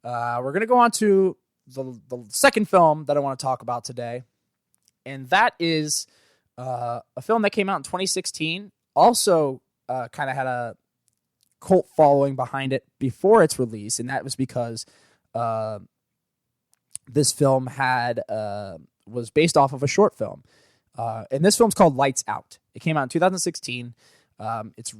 We're going to go on to the second film that I want to talk about today, and that is a film that came out in 2016. Also, kind of had a cult following behind it before its release, and that was because this film was based off of a short film. And this film's called Lights Out. It came out in 2016. It's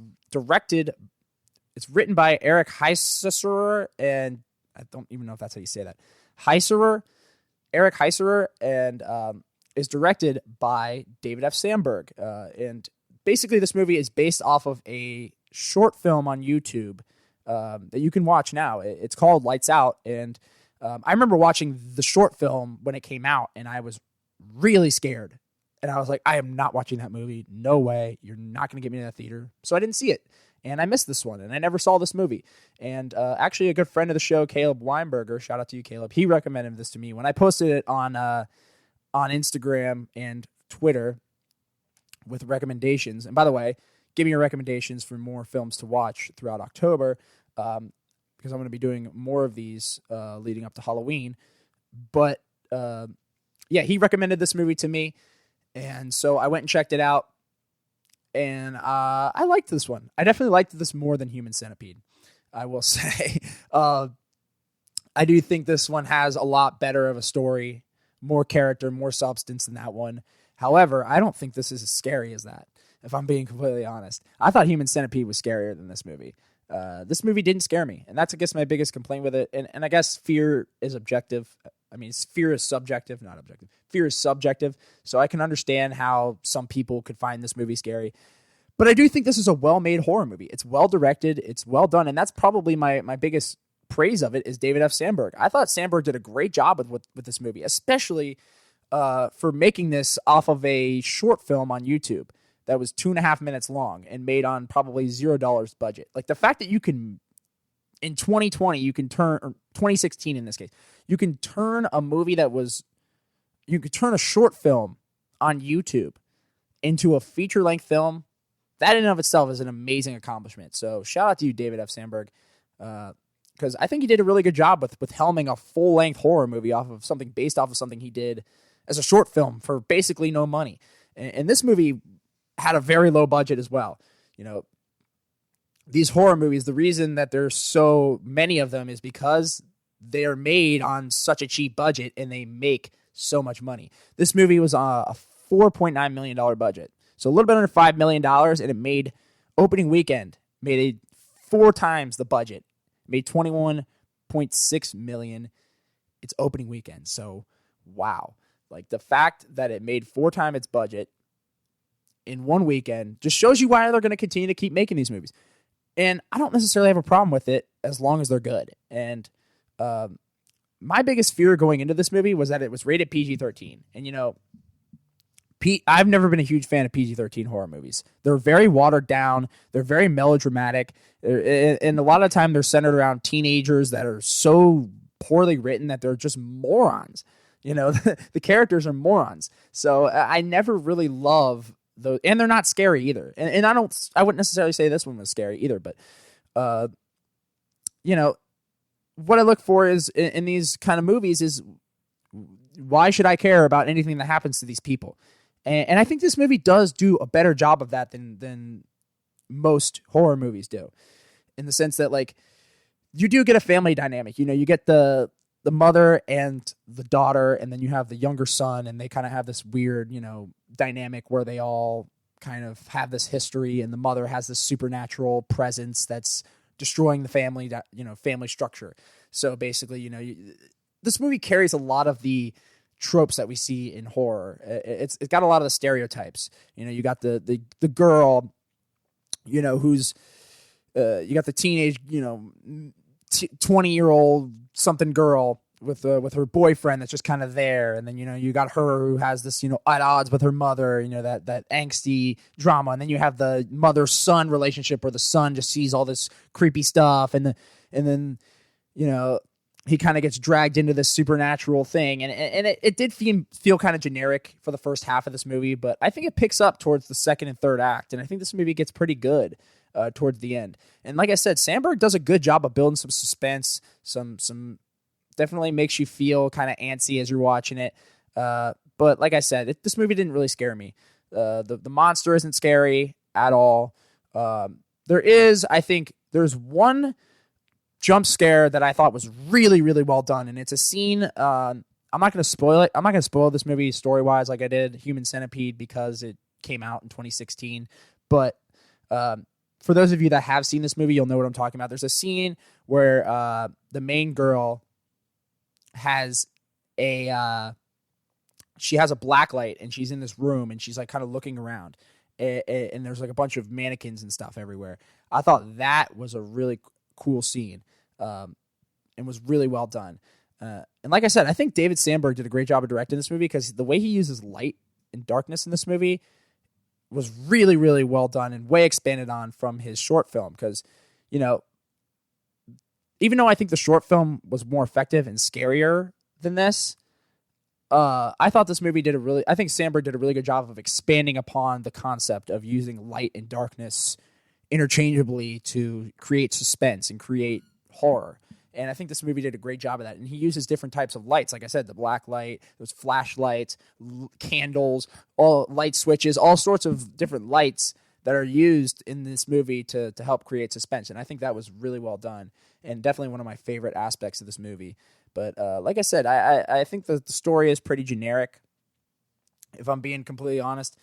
written by Eric Heiserer, and I don't even know if that's how you say that. Eric Heiserer, and is directed by David F. Sandberg. And basically this movie is based off of a short film on YouTube that you can watch now. It's called Lights Out, and I remember watching the short film when it came out, and I was really scared. And I was like, I am not watching that movie. No way. You're not going to get me in that theater. So I didn't see it. And I missed this one. And I never saw this movie. And actually a good friend of the show, Caleb Weinberger, shout out to you, Caleb. He recommended this to me when I posted it on Instagram and Twitter with recommendations. And by the way, give me your recommendations for more films to watch throughout October, because I'm going to be doing more of these leading up to Halloween. But yeah, he recommended this movie to me. And so I went and checked it out, and I liked this one. I definitely liked this more than Human Centipede, I will say. I do think this one has a lot better of a story, more character, more substance than that one. However, I don't think this is as scary as that, if I'm being completely honest. I thought Human Centipede was scarier than this movie. This movie didn't scare me, and that's, I guess, my biggest complaint with it. And I guess fear is objective. I mean, fear is subjective, not objective. Fear is subjective, so I can understand how some people could find this movie scary. But I do think this is a well-made horror movie. It's well-directed, it's well done, and that's probably my biggest praise of it is David F. Sandberg. I thought Sandberg did a great job with this movie, especially for making this off of a short film on YouTube that was 2.5 minutes long and made on probably $0 budget. Like, the fact that you can, in 2020, you can turn, or 2016 in this case, you can turn a short film on YouTube into a feature-length film. That in and of itself is an amazing accomplishment. So shout out to you, David F. Sandberg, because I think he did a really good job with helming a full-length horror movie based off of something he did as a short film for basically no money. And this movie had a very low budget as well. You know, these horror movies, the reason that there's so many of them is because they are made on such a cheap budget and they make so much money. This movie was a $4.9 million budget. So a little bit under $5 million, and it made opening weekend, made 4 times the budget. It made $21.6 million its opening weekend. So, wow. Like, the fact that it made 4 times its budget in one weekend just shows you why they're going to continue to keep making these movies. And I don't necessarily have a problem with it as long as they're good. And my biggest fear going into this movie was that it was rated PG-13. And, you know, I've never been a huge fan of PG-13 horror movies. They're very watered down. They're very melodramatic. And a lot of the time they're centered around teenagers that are so poorly written that they're just morons. You know, the characters are morons. So I never really love those. And they're not scary either. And I wouldn't necessarily say this one was scary either. But, you know, what I look for is in these kind of movies is, why should I care about anything that happens to these people? And I think this movie does do a better job of that than most horror movies do, in the sense that, like, you do get a family dynamic. You know, you get the mother and the daughter, and then you have the younger son, and they kind of have this weird, you know, dynamic where they all kind of have this history, and the mother has this supernatural presence that's destroying the family, you know, family structure. So basically, you know, this movie carries a lot of the tropes that we see in horror. It's got a lot of the stereotypes. You know, you got the girl, you know, who's you got the teenage, you know, 20-year-old something girl with her boyfriend that's just kind of there, and then, you know, you got her who has this, you know, at odds with her mother, you know, that angsty drama, and then you have the mother-son relationship where the son just sees all this creepy stuff, and then you know, he kind of gets dragged into this supernatural thing, and it did feel kind of generic for the first half of this movie, but I think it picks up towards the second and third act, and I think this movie gets pretty good towards the end. And like I said, Sandberg does a good job of building some suspense, some definitely makes you feel kind of antsy as you're watching it. But like I said, this movie didn't really scare me. The monster isn't scary at all. There's one jump scare that I thought was really, really well done, and it's a scene. I'm not going to spoil it. I'm not going to spoil this movie story-wise like I did Human Centipede because it came out in 2016. But for those of you that have seen this movie, you'll know what I'm talking about. There's a scene where the main girl has she has a black light, and she's in this room, and she's like kind of looking around, and there's like a bunch of mannequins and stuff everywhere. I thought that was a really cool scene, and was really well done. And like I said, I think David Sandberg did a great job of directing this movie because the way he uses light and darkness in this movie was really, really well done and way expanded on from his short film. Because, even though I think the short film was more effective and scarier than this, I thought this movie I think Sandberg did a really good job of expanding upon the concept of using light and darkness interchangeably to create suspense and create horror. And I think this movie did a great job of that. And he uses different types of lights. Like I said, the black light, those flashlights, candles, all light switches, all sorts of different lights that are used in this movie to help create suspense. And I think that was really well done and definitely one of my favorite aspects of this movie. But like I said, I think the story is pretty generic, if I'm being completely honest.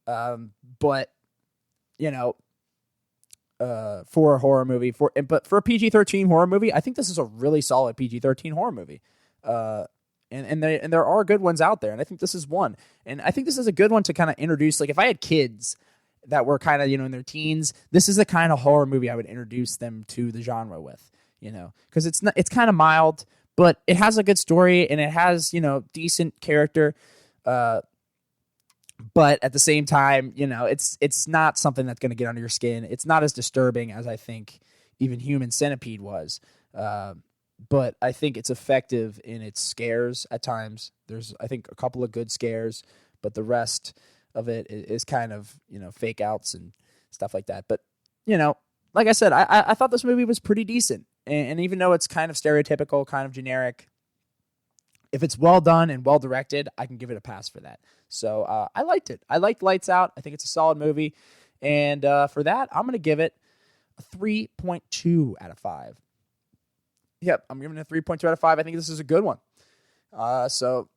But, for a horror movie, but for a PG-13 horror movie, I think this is a really solid PG-13 horror movie. And there are good ones out there, and I think this is one. And I think this is a good one to kind of introduce. Like if I had kids that were kind of in their teens, this is the kind of horror movie I would introduce them to the genre with. Because it's kind of mild, but it has a good story and it has decent character. But at the same time, it's not something that's going to get under your skin. It's not as disturbing as I think even Human Centipede was. But I think it's effective in its scares at times. There's, I think, a couple of good scares, but the rest of it is kind of, fake outs and stuff like that. But, like I said, I thought this movie was pretty decent. And even though it's kind of stereotypical, kind of generic, if it's well done and well directed, I can give it a pass for that. So I liked it. I liked Lights Out. I think it's a solid movie. And for that, I'm going to give it a 3.2 out of 5. Yep, I'm giving it a 3.2 out of 5. I think this is a good one. So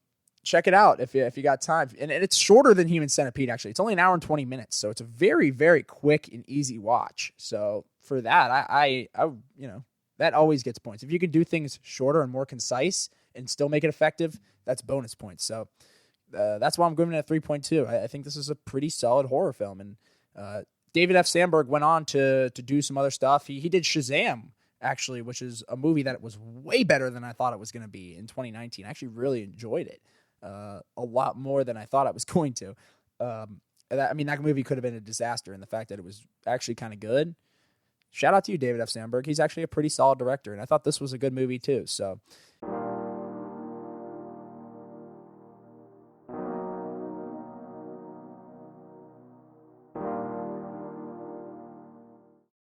check it out if you got time. And it's shorter than Human Centipede, actually. It's only an hour and 20 minutes. So it's a very, very quick and easy watch. So for that, I that always gets points. If you can do things shorter and more concise and still make it effective, that's bonus points. So that's why I'm giving it a 3.2. I think this is a pretty solid horror film. And David F. Sandberg went on to do some other stuff. He did Shazam, actually, which is a movie that was way better than I thought it was going to be in 2019. I actually really enjoyed it a lot more than I thought I was going to. That movie could have been a disaster, and the fact that it was actually kind of good. Shout out to you, David F. Sandberg. He's actually a pretty solid director, and I thought this was a good movie too. So